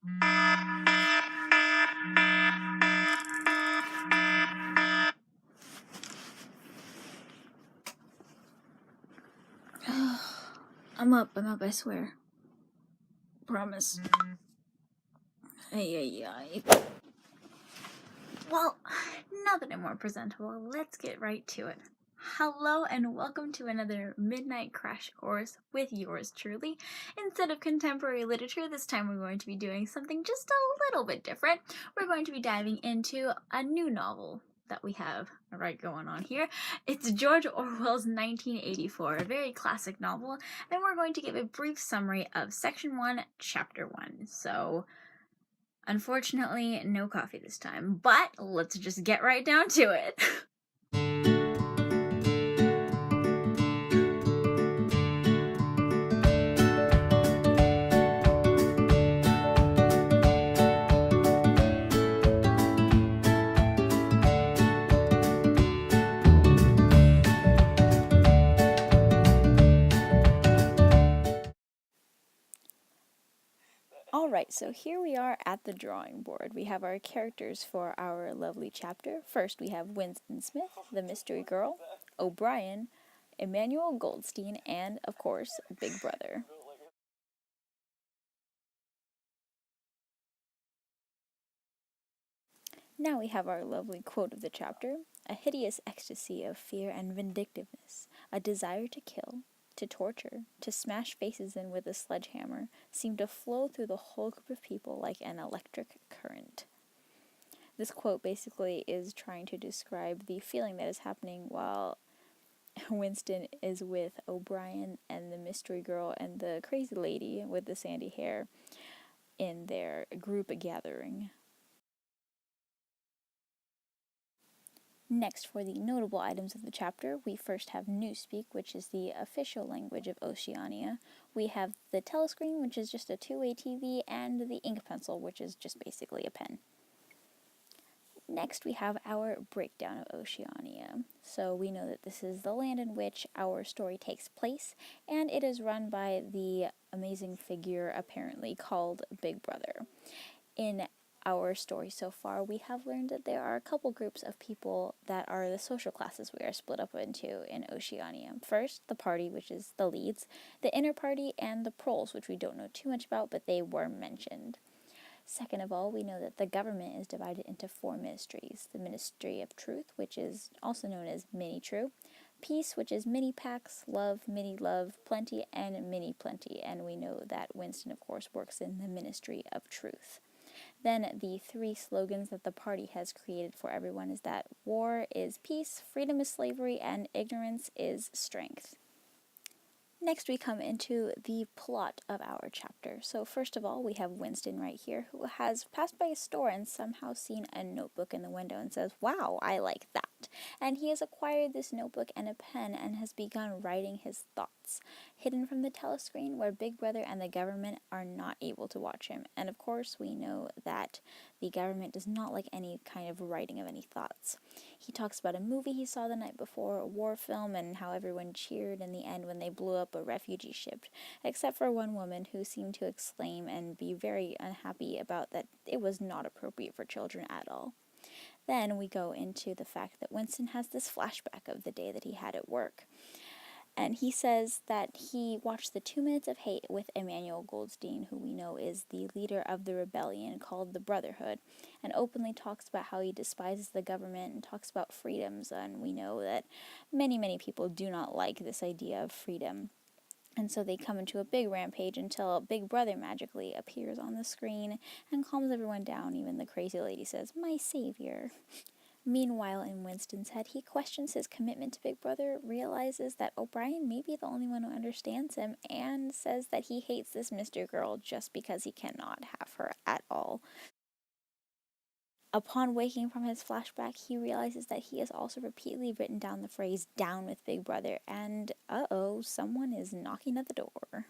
I'm up, I swear. Promise. Ay. Well, now that I'm more presentable, let's get right to it. Hello and welcome to another Midnight Crash Course with yours truly. Instead of contemporary literature, this time we're going to be doing something just a little bit different. We're going to be diving into a new novel that we have right going on here. It's George Orwell's 1984, a very classic novel, and we're going to give a brief summary of Section 1, Chapter 1. So, unfortunately, no coffee this time, but let's just get right down to it. Alright, so here we are at the drawing board. We have our characters for our lovely chapter. First, we have Winston Smith, the mystery girl, O'Brien, Emmanuel Goldstein, and, of course, Big Brother. Now we have our lovely quote of the chapter. A hideous ecstasy of fear and vindictiveness, a desire to kill, to torture, to smash faces in with a sledgehammer, seemed to flow through the whole group of people like an electric current. This quote basically is trying to describe the feeling that is happening while Winston is with O'Brien and the mystery girl and the crazy lady with the sandy hair in their group gathering. Next, for the notable items of the chapter, we first have Newspeak, which is the official language of Oceania. We have the telescreen, which is just a two-way TV, and the ink pencil, which is just basically a pen. Next, we have our breakdown of Oceania. So we know that this is the land in which our story takes place, and it is run by the amazing figure, apparently, called Big Brother. In our story so far, we have learned that there are a couple groups of people that are the social classes we are split up into in Oceania. First, the party, which is the leads, the inner party, and the proles, which we don't know too much about, but they were mentioned. Second of all, we know that the government is divided into four ministries. The Ministry of Truth, which is also known as Mini-True, Peace, which is Mini-Pax, Love, Mini-Love, Plenty, and Mini-Plenty, and we know that Winston, of course, works in the Ministry of Truth. Then the three slogans that the party has created for everyone is that war is peace, freedom is slavery, and ignorance is strength. Next, we come into the plot of our chapter. So first of all, we have Winston right here, who has passed by a store and somehow seen a notebook in the window and says, "Wow, I like that." And he has acquired this notebook and a pen and has begun writing his thoughts, hidden from the telescreen where Big Brother and the government are not able to watch him. And of course, we know that the government does not like any kind of writing of any thoughts. He talks about a movie he saw the night before, a war film, and how everyone cheered in the end when they blew up a refugee ship, except for one woman who seemed to exclaim and be very unhappy about that it was not appropriate for children at all. Then we go into the fact that Winston has this flashback of the day that he had at work. And he says that he watched the 2 Minutes of Hate with Emmanuel Goldstein, who we know is the leader of the rebellion called the Brotherhood, and openly talks about how he despises the government and talks about freedoms, and we know that many people do not like this idea of freedom. And so they come into a big rampage until Big Brother magically appears on the screen and calms everyone down. Even the crazy lady says, "My savior." Meanwhile, in Winston's head, he questions his commitment to Big Brother, realizes that O'Brien may be the only one who understands him, and says that he hates this Mr. Girl just because he cannot have her at all. Upon waking from his flashback, he realizes that he has also repeatedly written down the phrase, "down with Big Brother," and someone is knocking at the door.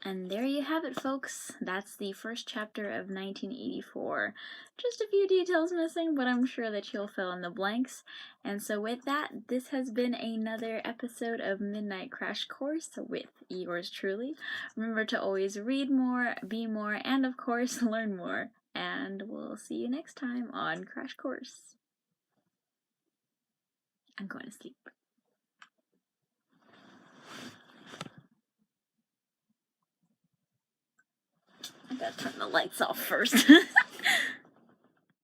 And there you have it, folks. That's the first chapter of 1984. Just a few details missing, but I'm sure that you'll fill in the blanks. And so with that, this has been another episode of Midnight Crash Course with yours truly. Remember to always read more, be more, and of course, learn more. And we'll see you next time on Crash Course. I'm going to sleep. I gotta turn the lights off first.